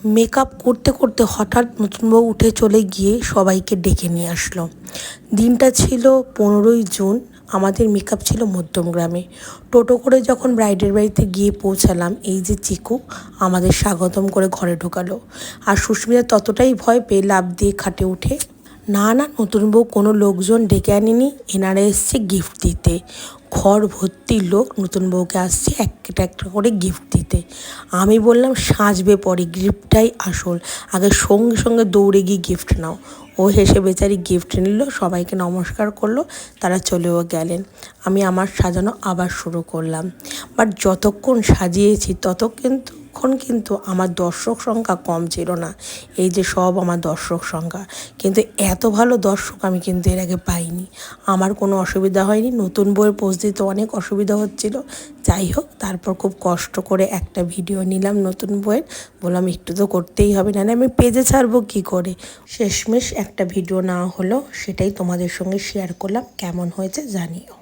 Makeup করতে করতে হঠাৎ নতুন বউ উঠে চলে গিয়ে সবাইকে ডেকে নিয়ে আসলো। দিনটা ছিল 15ই জুন। আমাদের মেকআপ ছিল মধ্যমগ্রামে। টোটো করে যখন ব্রাইডের বাড়িতে গিয়ে পৌঁছালাম, এই যে চিকু আমাদের স্বাগতম করে ঘরে ঢোকালো। আর সুস্মিতা ততটাই ভয় পেয়ে লাফ দিয়ে খাটে উঠে, না না, নতুন বউ কোনো লোকজন ডেকে আনিনি, এনারা এসছে গিফট দিতে। ঘর ভর্তি লোক নতুন বউকে আসছে একটা একটা করে গিফট দিতে। আমি বললাম সাজবে পরে, গিফটটাই আসল, আগে সঙ্গে সঙ্গে দৌড়ে গিয়ে গিফট নাও। ও হেসে বেচারি গিফট নিল, সবাইকে নমস্কার করলো, তারা চলেও গেলেন। আমি আমার সাজানো আবার শুরু করলাম। বাট যতক্ষণ সাজিয়েছি ততক্ষণ কিন্তু আমার দর্শক সংখ্যা কম ছিল না। এই যে সব আমার দর্শক সংখ্যা, কিন্তু এত ভালো দর্শক আমি কিন্তু এর আগে পাইনি। আমার কোনো অসুবিধা হয়নি। নতুন বইয়ের পোজ দিতে অনেক অসুবিধা হচ্ছিল, যাই হোক তারপর খুব কষ্ট করে একটা ভিডিও নিলাম নতুন বইয়ের। বললাম একটু তো করতেই হবে, না আমি পেজে ছাড়বো কী করে। শেষমেশ একটা ভিডিও নেওয়া হলো, সেটাই তোমাদের সঙ্গে শেয়ার করলাম। কেমন হয়েছে জানিও।